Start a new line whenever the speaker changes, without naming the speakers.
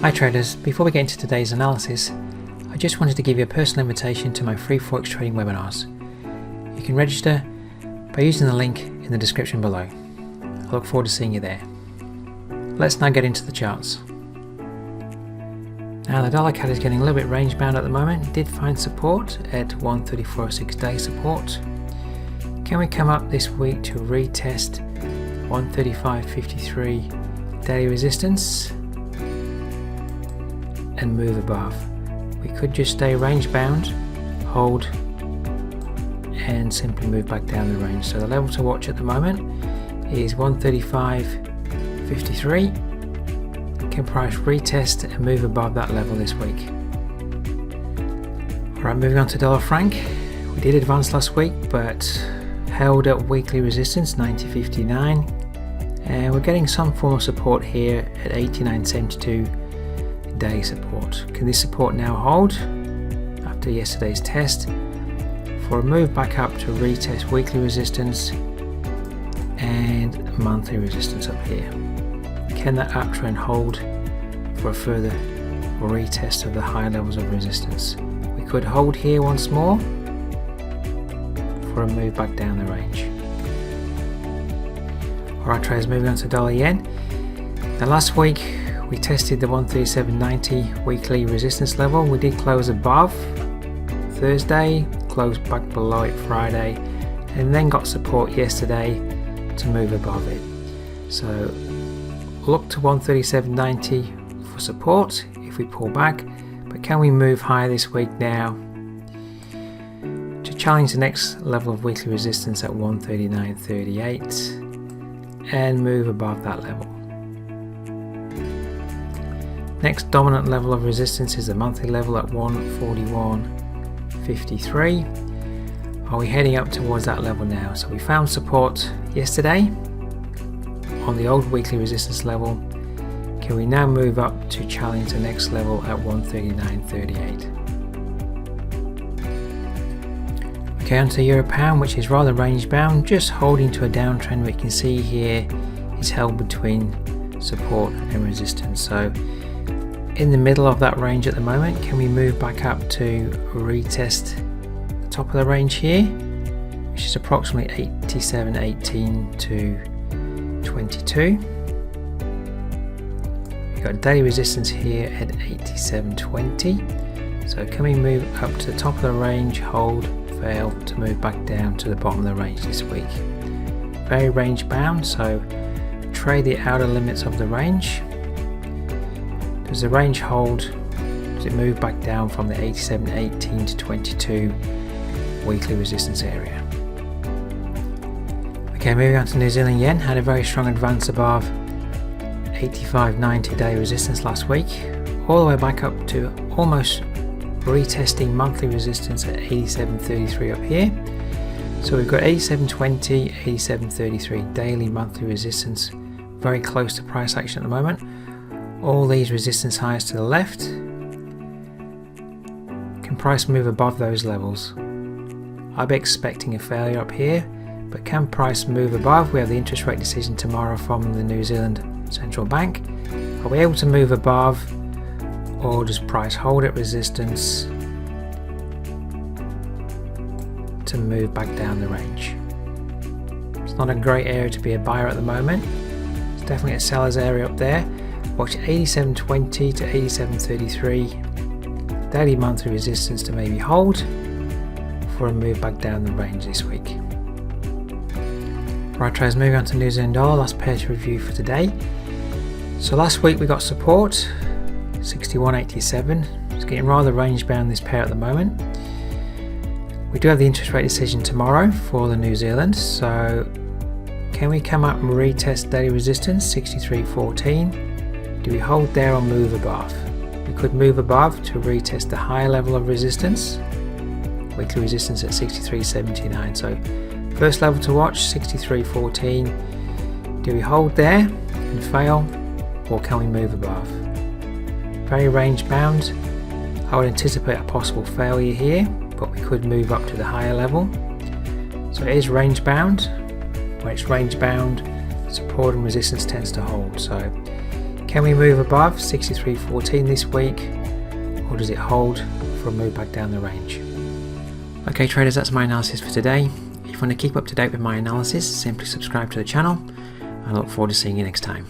Hi traders, before we get into today's analysis, I just wanted to give you a personal invitation to my free Forex trading webinars. You can register by using the link in the description below. I look forward to seeing you there. Let's now get into the charts. Now the dollar CAD is getting a little bit range bound at the moment. It did find support at 134.06 day support. Can we come up this week to retest 135.53 daily resistance and move above? We could just stay range bound, hold, and simply move back down the range. So the level to watch at the moment is 135.53. Can price retest and move above that level this week. Alright, moving on to dollar franc. We did advance last week but held at weekly resistance 90.59, and we're getting some form of support here at 89.72 day support. Can this support now hold after yesterday's test for a move back up to retest weekly resistance and monthly resistance up here? Can that uptrend hold for a further retest of the higher levels of resistance? We could hold here once more for a move back down the range. Alright traders, moving on to dollar yen. Now last week we tested the 137.90 weekly resistance level. We did close above Thursday, closed back below it Friday, and then got support yesterday to move above it. So look to 137.90 for support if we pull back, but can we move higher this week now to challenge the next level of weekly resistance at 139.38 and move above that level? Next dominant level of resistance is the monthly level at 141.53. Are we heading up towards that level now? So we found support yesterday on the old weekly resistance level. Can we now move up to challenge the next level at 139.38? Okay, onto Euro Pound, which is rather range bound, just holding to a downtrend. We can see here it's held between support and resistance. So in the middle of that range at the moment. Can we move back up to retest the top of the range here, which is approximately 87.18 to 22. We've got daily resistance here at 87.20. So can we move up to the top of the range, hold, fail to move back down to the bottom of the range this week? Very range bound, so trade the outer limits of the range. Does the range hold? Does it move back down from the 87.18 to 22 weekly resistance area? Okay, moving on to New Zealand yen. Had a very strong advance above 85.90 day resistance last week, all the way back up to almost retesting monthly resistance at 87.33 up here. So we've got 87.20, 87.33 daily monthly resistance, very close to price action at the moment. All these resistance highs to the left. Can price move above those levels? I'd be expecting a failure up here, but can price move above? We have the interest rate decision tomorrow from the New Zealand Central Bank. Are we able to move above, or does price hold at resistance to move back down the range? It's not a great area to be a buyer at the moment. It's definitely a seller's area up there. Watch 87.20 to 87.33 daily monthly resistance to maybe hold for a move back down the range this week. Right traders, moving on to New Zealand dollar, last pair to review for today. So last week we got support 61.87. It's getting rather range bound, this pair at the moment. We do have the interest rate decision tomorrow for the New Zealand, so can we come up and retest daily resistance 63.14? Do we hold there or move above? We could move above to retest the higher level of resistance, weekly resistance at 63.79. So first level to watch, 63.14. Do we hold there and fail, or can we move above? Very range bound. I would anticipate a possible failure here, but we could move up to the higher level. So it is range bound. When it's range bound, support and resistance tends to hold. So Can we move above 63.14 this week, or does it hold for a move back down the range? Okay traders, that's my analysis for today. If you want to keep up to date with my analysis, simply subscribe to the channel. I look forward to seeing you next time.